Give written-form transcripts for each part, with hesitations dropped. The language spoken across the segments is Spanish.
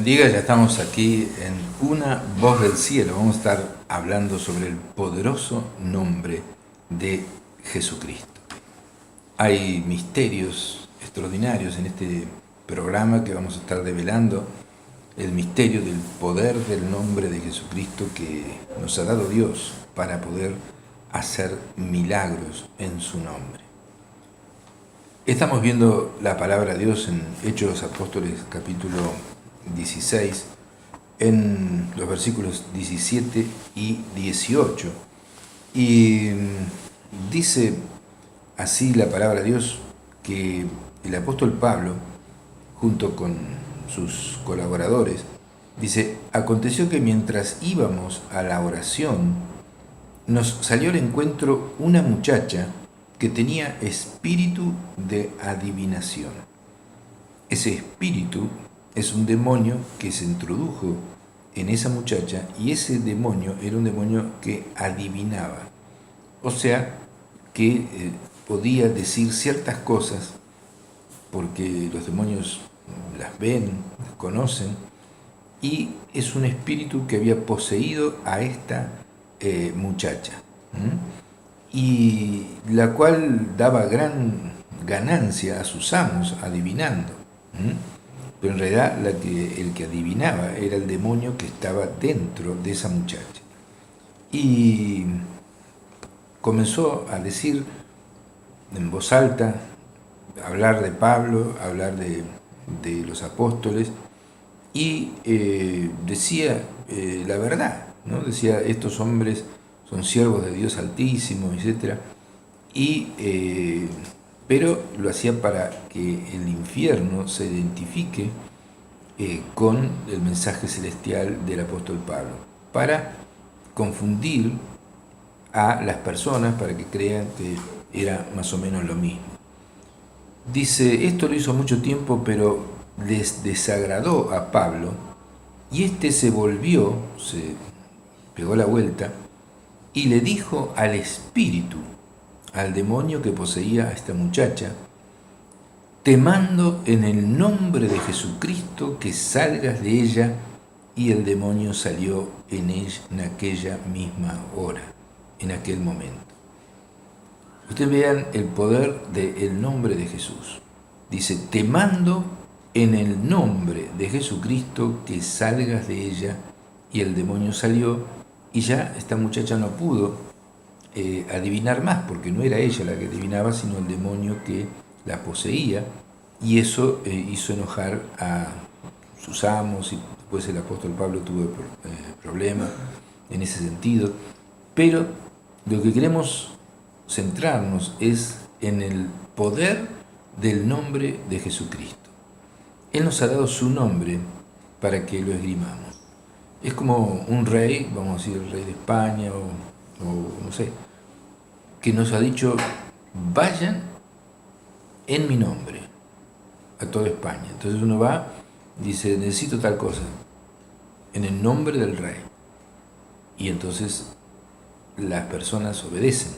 bendiga, ya estamos aquí en Una Voz del Cielo. Vamos a estar hablando sobre el poderoso nombre de Jesucristo. Hay misterios extraordinarios en este programa que vamos a estar develando, el misterio del poder del nombre de Jesucristo que nos ha dado Dios para poder hacer milagros en su nombre. Estamos viendo la palabra de Dios en Hechos de los Apóstoles, capítulo 16, en los versículos 17 y 18. Y dice así la palabra de Dios que el apóstol Pablo, junto con sus colaboradores, dice: aconteció que mientras íbamos a la oración, nos salió al encuentro una muchacha que tenía espíritu de adivinación. Ese espíritu es un demonio que se introdujo en esa muchacha, y ese demonio era un demonio que adivinaba. O sea, que podía decir ciertas cosas porque los demonios las ven, las conocen, y es un espíritu que había poseído a esta muchacha. Y la cual daba gran ganancia a sus amos adivinando. Pero en realidad el que adivinaba era el demonio que estaba dentro de esa muchacha. Y comenzó a decir en voz alta, hablar de Pablo, hablar de los apóstoles, y decía la verdad, ¿no? Decía: estos hombres son siervos de Dios Altísimo, etc. Pero lo hacía para que el infierno se identifique con el mensaje celestial del apóstol Pablo, para confundir a las personas, para que crean que era más o menos lo mismo. Dice: esto lo hizo mucho tiempo, pero les desagradó a Pablo, y este se volvió, se pegó la vuelta, y le dijo al espíritu, al demonio que poseía a esta muchacha: te mando en el nombre de Jesucristo que salgas de ella. Y el demonio salió en ella en aquella misma hora, en aquel momento. Ustedes vean el poder del nombre de Jesús. Dice: te mando en el nombre de Jesucristo que salgas de ella. Y el demonio salió, y ya esta muchacha no pudo adivinar más, porque no era ella la que adivinaba, sino el demonio que la poseía, y eso hizo enojar a sus amos, y después el apóstol Pablo tuvo problemas en ese sentido. Pero lo que queremos centrarnos es en el poder del nombre de Jesucristo. Él nos ha dado su nombre para que lo esgrimamos. Es como un rey, vamos a decir el rey de España o no sé, que nos ha dicho: vayan en mi nombre a toda España. Entonces uno va, dice: necesito tal cosa, en el nombre del rey. Y entonces las personas obedecen.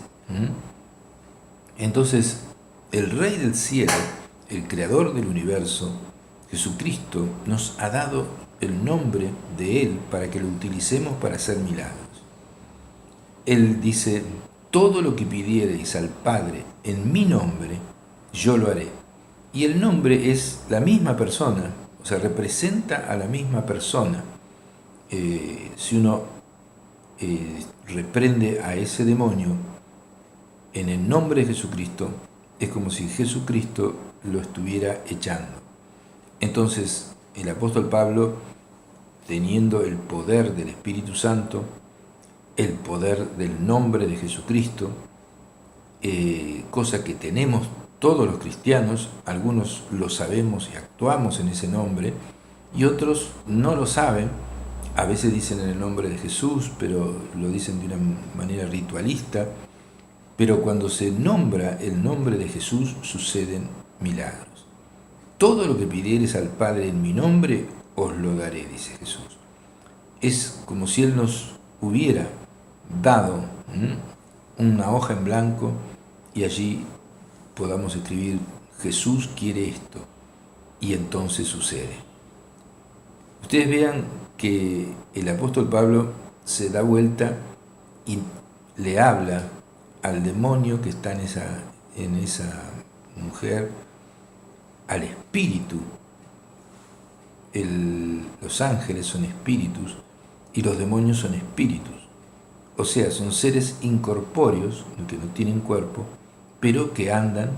Entonces el Rey del cielo, el creador del universo, Jesucristo, nos ha dado el nombre de Él para que lo utilicemos para hacer milagros. Él dice: todo lo que pidiereis al Padre en mi nombre, yo lo haré. Y el nombre es la misma persona, o sea, representa a la misma persona. Si uno reprende a ese demonio en el nombre de Jesucristo, es como si Jesucristo lo estuviera echando. Entonces el apóstol Pablo, teniendo el poder del Espíritu Santo, el poder del nombre de Jesucristo, cosa que tenemos todos los cristianos, algunos lo sabemos y actuamos en ese nombre, y otros no lo saben. A veces dicen en el nombre de Jesús, pero lo dicen de una manera ritualista. Pero cuando se nombra el nombre de Jesús, suceden milagros. Todo lo que pidiereis al Padre en mi nombre, os lo daré, dice Jesús. Es como si Él nos hubiera dado una hoja en blanco, y allí podamos escribir: Jesús quiere esto, y entonces sucede. Ustedes vean que el apóstol Pablo se da vuelta y le habla al demonio que está en esa mujer, al espíritu. Los ángeles son espíritus y los demonios son espíritus. O sea, son seres incorpóreos, que no tienen cuerpo, pero que andan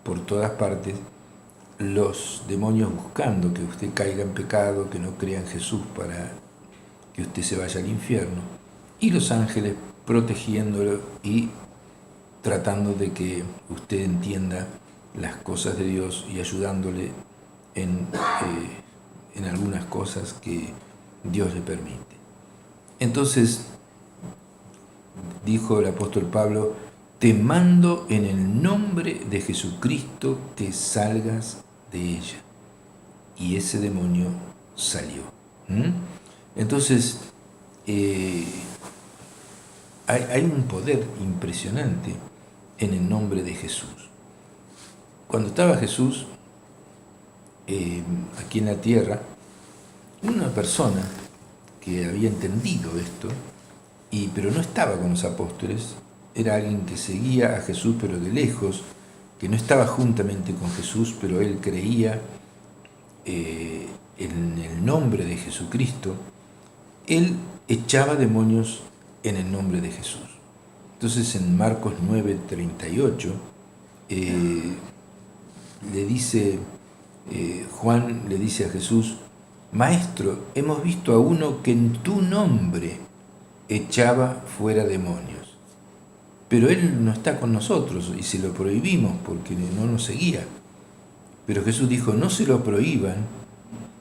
por todas partes, los demonios buscando que usted caiga en pecado, que no crea en Jesús para que usted se vaya al infierno, y los ángeles protegiéndolo y tratando de que usted entienda las cosas de Dios y ayudándole en algunas cosas que Dios le permite. Entonces, dijo el apóstol Pablo, te mando en el nombre de Jesucristo que salgas de ella. Y ese demonio salió. Entonces, hay un poder impresionante en el nombre de Jesús. Cuando estaba Jesús aquí en la tierra, una persona que había entendido esto, pero no estaba con los apóstoles, era alguien que seguía a Jesús pero de lejos, que no estaba juntamente con Jesús, pero él creía en el nombre de Jesucristo, él echaba demonios en el nombre de Jesús. Entonces en Marcos 9:38 le dice, Juan le dice a Jesús, Maestro, hemos visto a uno que en tu nombre echaba fuera demonios, pero él no está con nosotros y se lo prohibimos porque no nos seguía. Pero Jesús dijo, no se lo prohíban,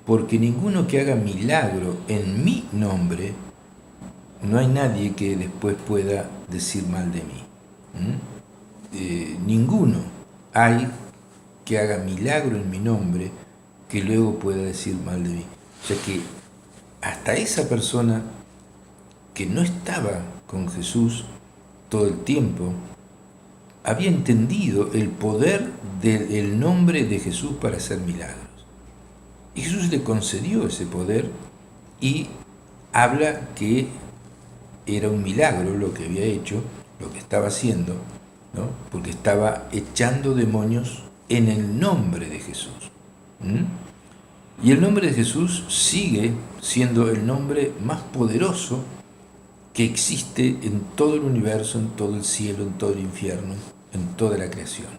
porque ninguno que haga milagro en mi nombre, no hay nadie que después pueda decir mal de mí. Ninguno hay que haga milagro en mi nombre que luego pueda decir mal de mí. O sea que hasta esa persona que no estaba con Jesús todo el tiempo, había entendido el poder del nombre de Jesús para hacer milagros. Y Jesús le concedió ese poder y habla que era un milagro lo que había hecho, lo que estaba haciendo, ¿no? Porque estaba echando demonios en el nombre de Jesús. Y el nombre de Jesús sigue siendo el nombre más poderoso que existe en todo el universo, en todo el cielo, en todo el infierno, en toda la creación.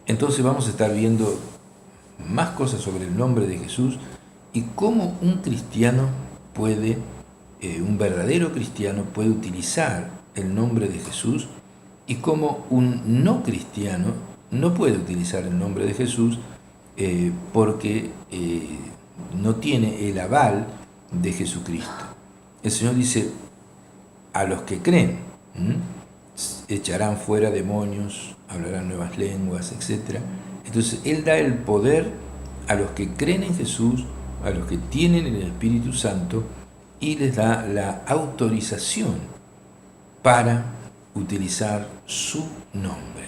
Entonces vamos a estar viendo más cosas sobre el nombre de Jesús y cómo un cristiano puede, un verdadero cristiano puede utilizar el nombre de Jesús y cómo un no cristiano no puede utilizar el nombre de Jesús porque no tiene el aval de Jesucristo. El Señor dice, a los que creen, echarán fuera demonios, hablarán nuevas lenguas, etc. Entonces Él da el poder a los que creen en Jesús, a los que tienen el Espíritu Santo, y les da la autorización para utilizar su nombre.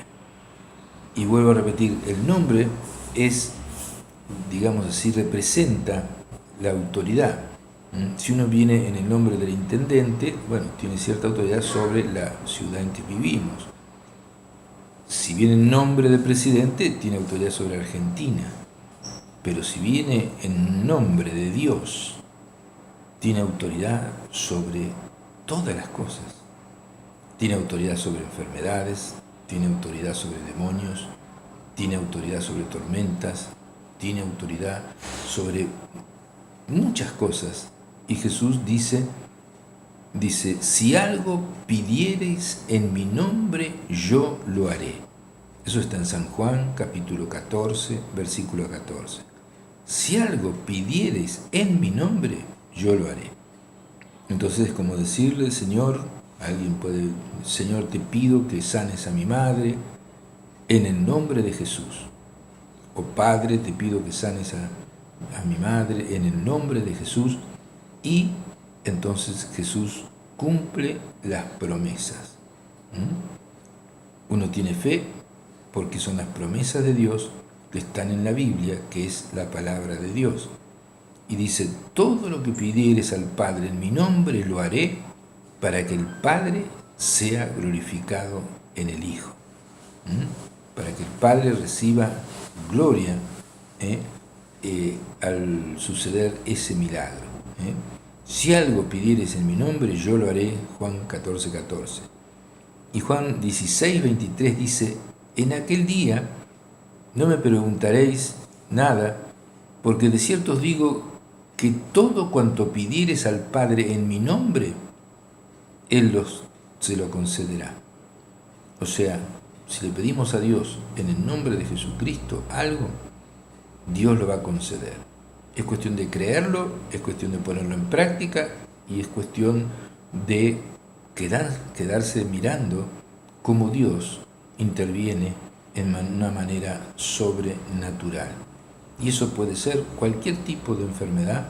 Y vuelvo a repetir, el nombre es, digamos así, representa la autoridad. Si uno viene en el nombre del intendente, bueno, tiene cierta autoridad sobre la ciudad en que vivimos. Si viene en nombre del presidente, tiene autoridad sobre Argentina. Pero si viene en nombre de Dios, tiene autoridad sobre todas las cosas. Tiene autoridad sobre enfermedades, tiene autoridad sobre demonios, tiene autoridad sobre tormentas, tiene autoridad sobre muchas cosas. Y Jesús dice, si algo pidiereis en mi nombre, yo lo haré. Eso está en San Juan, capítulo 14, versículo 14. Si algo pidiereis en mi nombre, yo lo haré. Entonces es como decirle, Señor, alguien puede, Señor, te pido que sanes a mi madre en el nombre de Jesús. O Padre, te pido que sanes a mi madre en el nombre de Jesús. Y entonces Jesús cumple las promesas. Uno tiene fe porque son las promesas de Dios que están en la Biblia, que es la palabra de Dios. y dice, todo lo que pidieres al Padre en mi nombre lo haré para que el Padre sea glorificado en el Hijo. Para que el Padre reciba gloria al suceder ese milagro. Si algo pidieres en mi nombre, yo lo haré, Juan 14, 14. Y Juan 16, 23 dice, en aquel día no me preguntaréis nada, porque de cierto os digo que todo cuanto pidieres al Padre en mi nombre, Él se lo concederá. O sea, si le pedimos a Dios en el nombre de Jesucristo algo, Dios lo va a conceder. Es cuestión de creerlo, es cuestión de ponerlo en práctica y es cuestión de quedarse mirando cómo Dios interviene en una manera sobrenatural. Y eso puede ser cualquier tipo de enfermedad,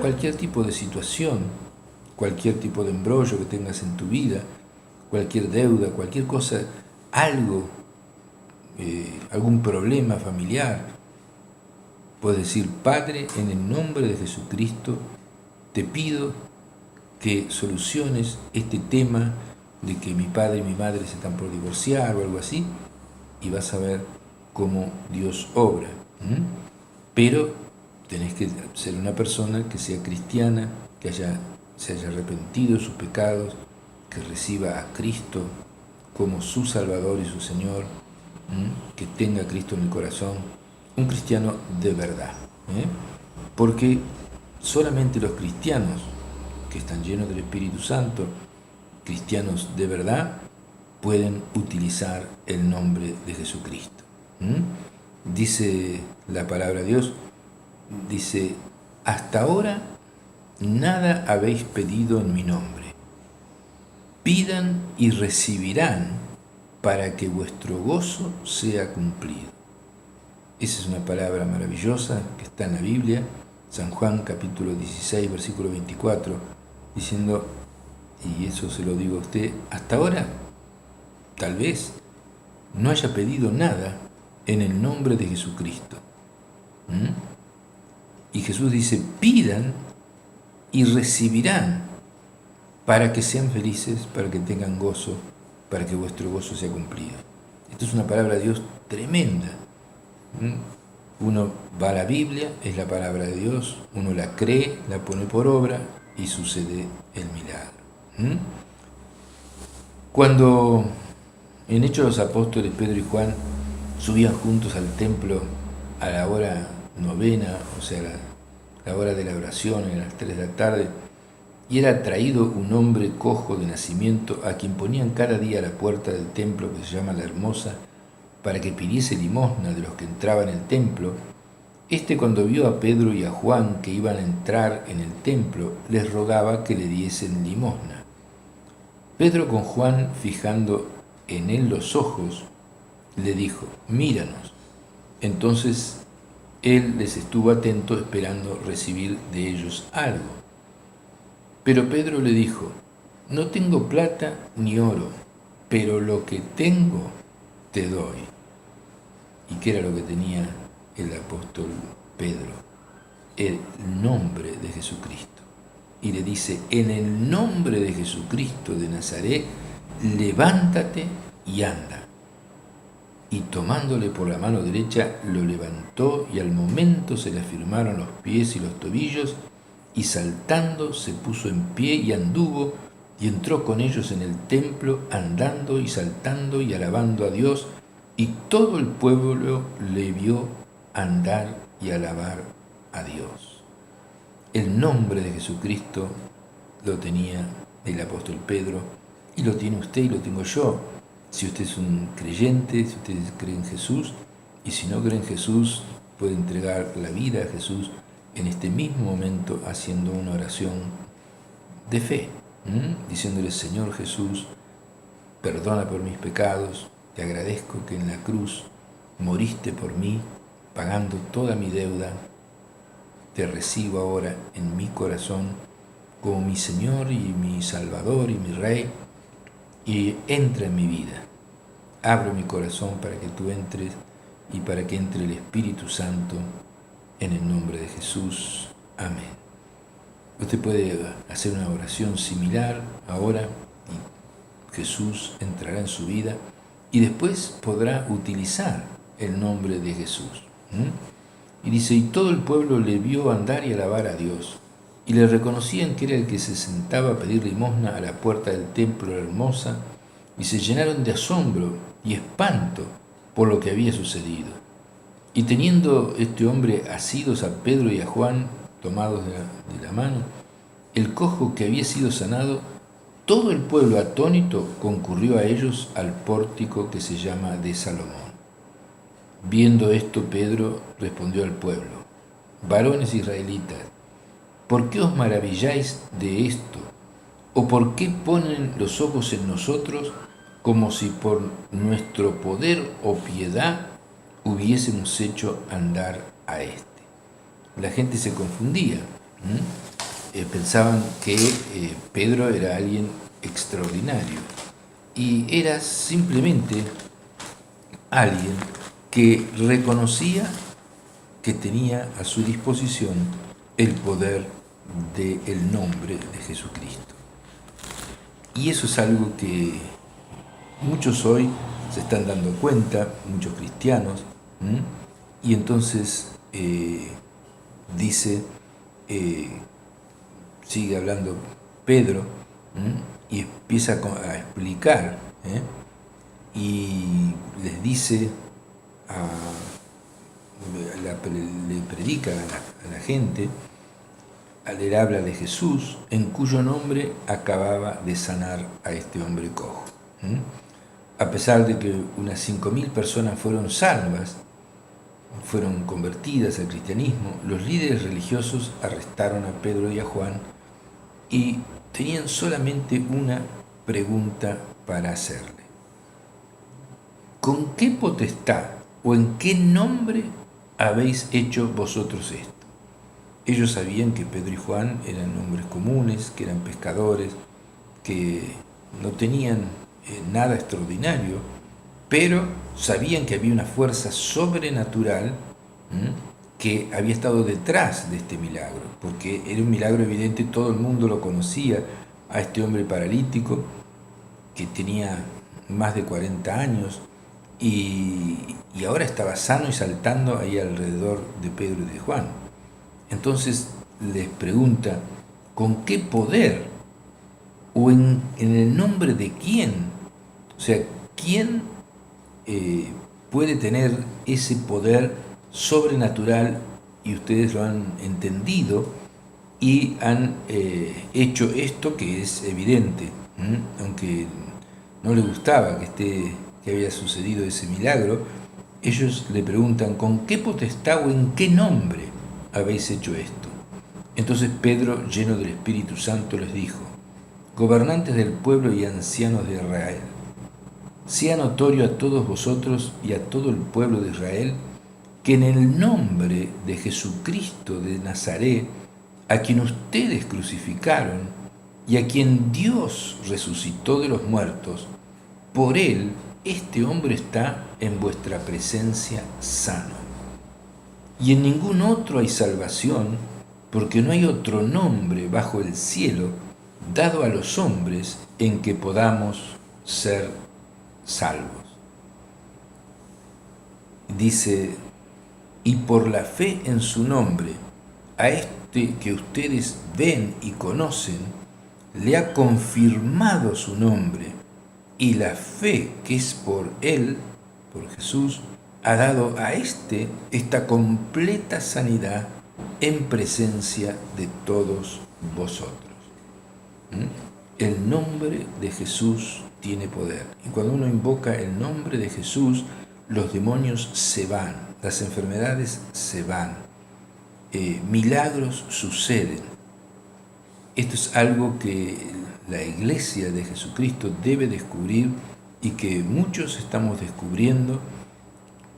cualquier tipo de situación, cualquier tipo de embrollo que tengas en tu vida, cualquier deuda, cualquier cosa, algo, algún problema familiar. Puedes decir, Padre, en el nombre de Jesucristo, te pido que soluciones este tema de que mi padre y mi madre se están por divorciar o algo así, y vas a ver cómo Dios obra. Pero tenés que ser una persona que sea cristiana, que se haya arrepentido de sus pecados, que reciba a Cristo como su Salvador y su Señor, que tenga a Cristo en el corazón, un cristiano de verdad. Porque solamente los cristianos que están llenos del Espíritu Santo, cristianos de verdad, pueden utilizar el nombre de Jesucristo. Dice la palabra de Dios, dice, hasta ahora nada habéis pedido en mi nombre. Pidan y recibirán para que vuestro gozo sea cumplido. Esa es una palabra maravillosa que está en la Biblia, San Juan capítulo 16, versículo 24, diciendo, y eso se lo digo a usted, hasta ahora tal vez no haya pedido nada en el nombre de Jesucristo. Y Jesús dice, pidan y recibirán para que sean felices, para que tengan gozo, para que vuestro gozo sea cumplido. Esto es una palabra de Dios tremenda. Uno va a la Biblia, es la palabra de Dios, uno la cree, la pone por obra y sucede el milagro. Cuando en Hechos de los Apóstoles Pedro y Juan subían juntos al templo a la hora novena, o sea, la hora de la oración, a las 3 de la tarde, y era traído un hombre cojo de nacimiento a quien ponían cada día a la puerta del templo que se llama La Hermosa, para que pidiese limosna de los que entraban en el templo. Este, cuando vio a Pedro y a Juan que iban a entrar en el templo, les rogaba que le diesen limosna. Pedro, con Juan fijando en él los ojos, le dijo, míranos. Entonces él les estuvo atento esperando recibir de ellos algo. Pero Pedro le dijo, no tengo plata ni oro, pero lo que tengo te doy. ¿Y qué era lo que tenía el apóstol Pedro? El nombre de Jesucristo. Y le dice, en el nombre de Jesucristo de Nazaret, levántate y anda. Y tomándole por la mano derecha, lo levantó y al momento se le afirmaron los pies y los tobillos, y saltando se puso en pie y anduvo, y entró con ellos en el templo, andando y saltando y alabando a Dios, y todo el pueblo le vio andar y alabar a Dios. El nombre de Jesucristo lo tenía el apóstol Pedro, y lo tiene usted y lo tengo yo. Si usted es un creyente, si usted cree en Jesús, y si no cree en Jesús, puede entregar la vida a Jesús en este mismo momento haciendo una oración de fe, diciéndole, Señor Jesús, perdona por mis pecados, te agradezco que en la cruz moriste por mí, pagando toda mi deuda, te recibo ahora en mi corazón como mi Señor y mi Salvador y mi Rey, y entra en mi vida. Abro mi corazón para que tú entres y para que entre el Espíritu Santo en el nombre de Jesús. Amén. Usted puede hacer una oración similar ahora y Jesús entrará en su vida y después podrá utilizar el nombre de Jesús. Y dice, y todo el pueblo le vio andar y alabar a Dios, y le reconocían que era el que se sentaba a pedir limosna a la puerta del templo hermosa, y se llenaron de asombro y espanto por lo que había sucedido. Y teniendo este hombre asidos a Pedro y a Juan, tomados de la mano, el cojo que había sido sanado, todo el pueblo atónito concurrió a ellos al pórtico que se llama de Salomón. Viendo esto, Pedro respondió al pueblo, varones israelitas, ¿por qué os maravilláis de esto? ¿O por qué ponen los ojos en nosotros como si por nuestro poder o piedad hubiésemos hecho andar a este? La gente se confundía. Pensaban que Pedro era alguien extraordinario y era simplemente alguien que reconocía que tenía a su disposición el poder del nombre de Jesucristo. Y eso es algo que muchos hoy se están dando cuenta, muchos cristianos, y entonces dice, sigue hablando Pedro, y empieza a explicar, y les dice, le predica a la gente, le habla de Jesús, en cuyo nombre acababa de sanar a este hombre cojo. A pesar de que unas 5.000 personas fueron salvas, fueron convertidas al cristianismo, los líderes religiosos arrestaron a Pedro y a Juan y tenían solamente una pregunta para hacerle. ¿Con qué potestad o en qué nombre habéis hecho vosotros esto? Ellos sabían que Pedro y Juan eran hombres comunes, que eran pescadores, que no tenían nada extraordinario, pero sabían que había una fuerza sobrenatural que había estado detrás de este milagro, porque era un milagro evidente, todo el mundo lo conocía, a este hombre paralítico que tenía más de 40 años y ahora estaba sano y saltando ahí alrededor de Pedro y de Juan. Entonces les pregunta, ¿con qué poder? ¿O en el nombre de quién? O sea, ¿quién puede tener ese poder sobrenatural? Y ustedes lo han entendido y han hecho esto que es evidente, aunque no les gustaba que había sucedido ese milagro. Ellos le preguntan, ¿con qué potestad o en qué nombre habéis hecho esto? Entonces Pedro, lleno del Espíritu Santo, les dijo, gobernantes del pueblo y ancianos de Israel, sea notorio a todos vosotros y a todo el pueblo de Israel que en el nombre de Jesucristo de Nazaret, a quien ustedes crucificaron y a quien Dios resucitó de los muertos, por él este hombre está en vuestra presencia sano. Y en ningún otro hay salvación, porque no hay otro nombre bajo el cielo dado a los hombres en que podamos ser salvos. Dice, y por la fe en su nombre, a este que ustedes ven y conocen, le ha confirmado su nombre, y la fe que es por él, por Jesús, ha dado a esta completa sanidad en presencia de todos vosotros. El nombre de Jesús tiene poder. Y cuando uno invoca el nombre de Jesús, los demonios se van, las enfermedades se van, milagros suceden. Esto es algo que la Iglesia de Jesucristo debe descubrir y que muchos estamos descubriendo,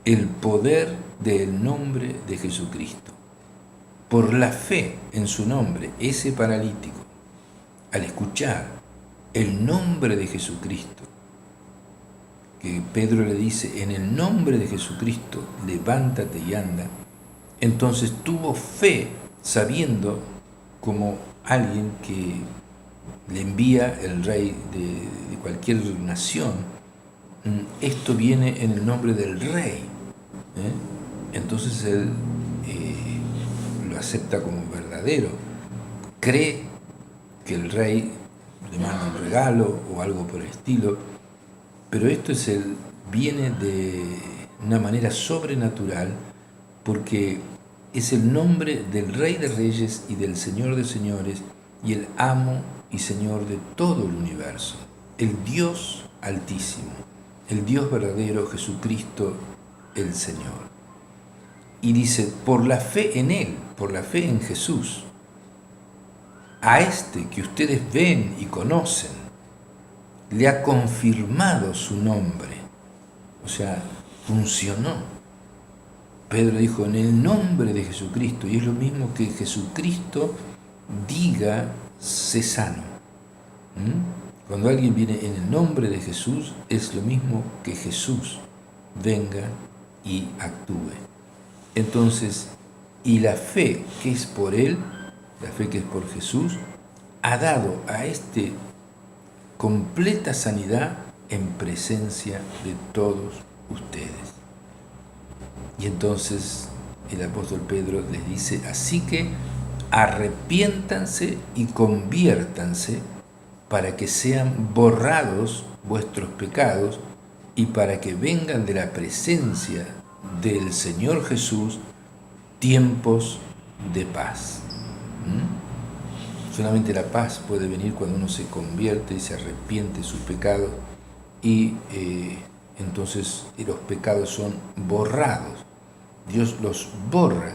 el poder del nombre de Jesucristo. Por la fe en su nombre, ese paralítico, al escuchar el nombre de Jesucristo, que Pedro le dice, en el nombre de Jesucristo, levántate y anda, entonces tuvo fe sabiendo como alguien que le envía el rey de cualquier nación, esto viene en el nombre del rey. Entonces él lo acepta como verdadero, cree que el rey le manda un regalo o algo por el estilo, pero esto viene de una manera sobrenatural, porque es el nombre del Rey de Reyes y del Señor de Señores y el amo y Señor de todo el universo, el Dios Altísimo, el Dios verdadero, Jesucristo el Señor. Y dice, por la fe en Él, por la fe en Jesús, a este que ustedes ven y conocen, le ha confirmado su nombre. O sea, funcionó. Pedro dijo, en el nombre de Jesucristo, y es lo mismo que Jesucristo diga, sé sano. Cuando alguien viene en el nombre de Jesús, es lo mismo que Jesús venga y actúe. Entonces, y la fe que es por Él, la fe que es por Jesús, ha dado a este completa sanidad en presencia de todos ustedes. Y entonces el apóstol Pedro les dice, así que arrepiéntanse y conviértanse para que sean borrados vuestros pecados y para que vengan de la presencia del Señor Jesús tiempos de paz. Solamente la paz puede venir cuando uno se convierte y se arrepiente de sus pecados y entonces los pecados son borrados. Dios los borra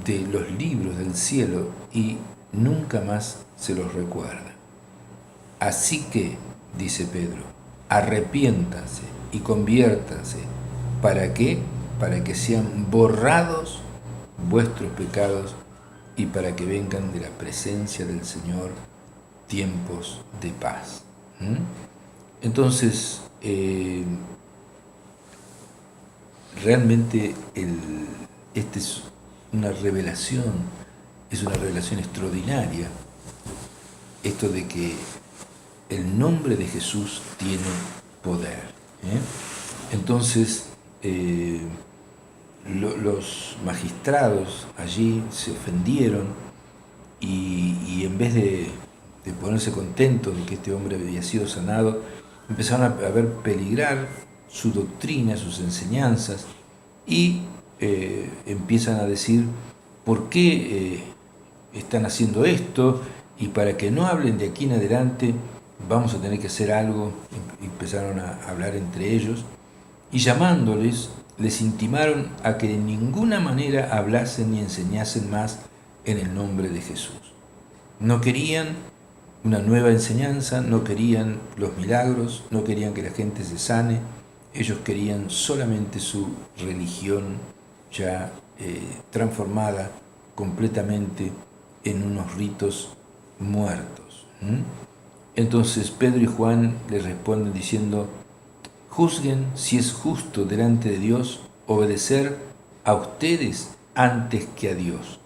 de los libros del cielo y nunca más se los recuerda. Así que, dice Pedro, arrepiéntanse y conviértanse. ¿Para qué? Para que sean borrados vuestros pecados y para que vengan de la presencia del Señor tiempos de paz. Entonces, realmente esta es una revelación extraordinaria, esto de que el nombre de Jesús tiene poder. Entonces, los magistrados allí se ofendieron y en vez de ponerse contentos de que este hombre había sido sanado, empezaron a ver peligrar su doctrina, sus enseñanzas, y empiezan a decir, ¿por qué están haciendo esto? Y para que no hablen de aquí en adelante, vamos a tener que hacer algo. Empezaron a hablar entre ellos, y llamándoles, les intimaron a que de ninguna manera hablasen ni enseñasen más en el nombre de Jesús. No querían una nueva enseñanza, no querían los milagros, no querían que la gente se sane, ellos querían solamente su religión ya transformada completamente en unos ritos muertos. Entonces Pedro y Juan les responden diciendo, juzguen si es justo delante de Dios obedecer a ustedes antes que a Dios,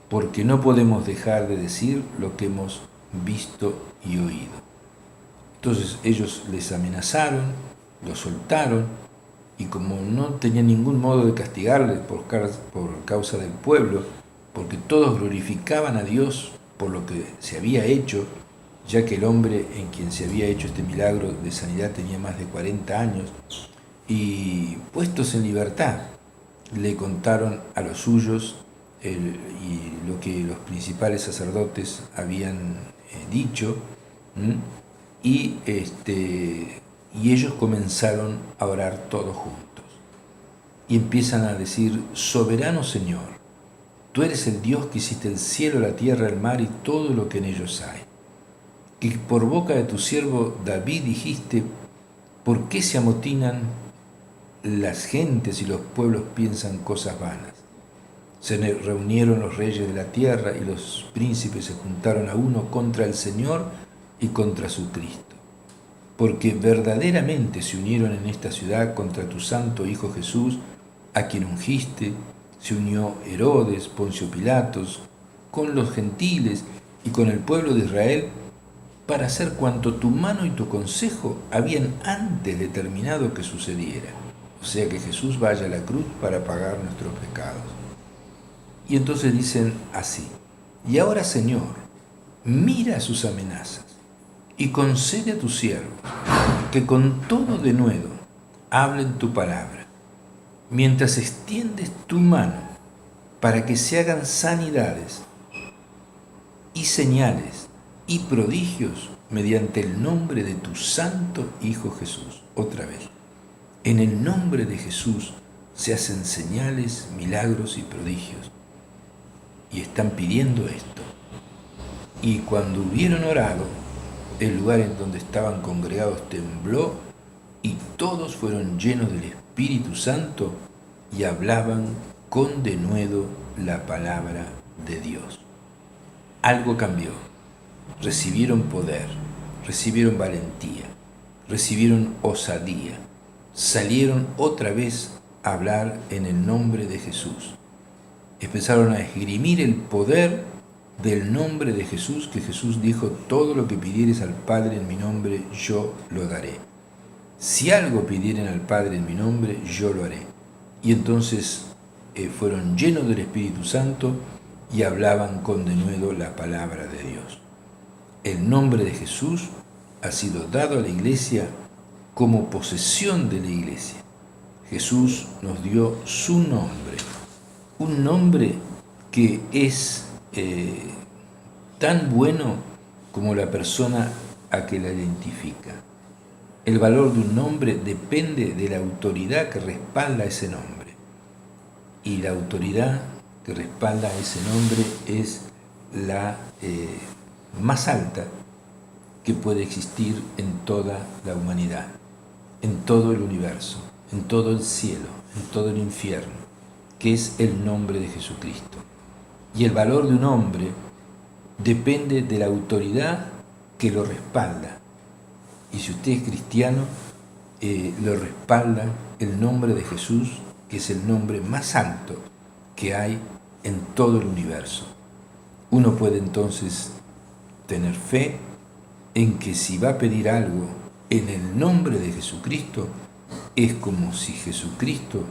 porque no podemos dejar de decir lo que hemos visto y oído. Entonces ellos les amenazaron, los soltaron, y como no tenían ningún modo de castigarles por causa del pueblo, porque todos glorificaban a Dios por lo que se había hecho, ya que el hombre en quien se había hecho este milagro de sanidad tenía más de 40 años, y puestos en libertad, le contaron a los suyos y lo que los principales sacerdotes habían dicho, y ellos comenzaron a orar todos juntos. Y empiezan a decir, soberano Señor, tú eres el Dios que hiciste el cielo, la tierra, el mar y todo lo que en ellos hay. Que por boca de tu siervo David dijiste, ¿por qué se amotinan las gentes y los pueblos piensan cosas vanas? Se reunieron los reyes de la tierra y los príncipes se juntaron a uno contra el Señor y contra su Cristo, porque verdaderamente se unieron en esta ciudad contra tu santo Hijo Jesús, a quien ungiste, se unió Herodes, Poncio Pilatos, con los gentiles y con el pueblo de Israel para hacer cuanto tu mano y tu consejo habían antes determinado que sucediera. O sea, que Jesús vaya a la cruz para pagar nuestros pecados. Y entonces dicen así: y ahora, Señor, mira sus amenazas y concede a tus siervos que con todo denuedo hablen tu palabra, mientras extiendes tu mano para que se hagan sanidades y señales y prodigios mediante el nombre de tu santo Hijo Jesús. Otra vez, en el nombre de Jesús se hacen señales, milagros y prodigios. Y están pidiendo esto. Y cuando hubieron orado, el lugar en donde estaban congregados tembló y todos fueron llenos del Espíritu Santo y hablaban con denuedo la palabra de Dios. Algo cambió. Recibieron poder, recibieron valentía, recibieron osadía, salieron otra vez a hablar en el nombre de Jesús. Empezaron a esgrimir el poder del nombre de Jesús, que Jesús dijo: todo lo que pidieres al Padre en mi nombre, yo lo daré. Si algo pidieren al Padre en mi nombre, yo lo haré. Y entonces fueron llenos del Espíritu Santo y hablaban con denuedo la palabra de Dios. El nombre de Jesús ha sido dado a la iglesia como posesión de la iglesia. Jesús nos dio su nombre, un nombre que es tan bueno como la persona a que la identifica. El valor de un nombre depende de la autoridad que respalda ese nombre. Y la autoridad que respalda ese nombre es la más alta que puede existir en toda la humanidad, en todo el universo, en todo el cielo, en todo el infierno, que es el nombre de Jesucristo. Y el valor de un hombre depende de la autoridad que lo respalda. Y si usted es cristiano, lo respalda el nombre de Jesús, que es el nombre más alto que hay en todo el universo. Uno puede entonces tener fe en que si va a pedir algo en el nombre de Jesucristo, es como si Jesucristo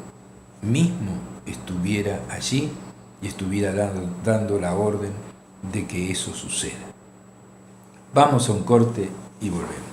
mismo estuviera allí y estuviera dando la orden de que eso suceda. Vamos a un corte y volvemos.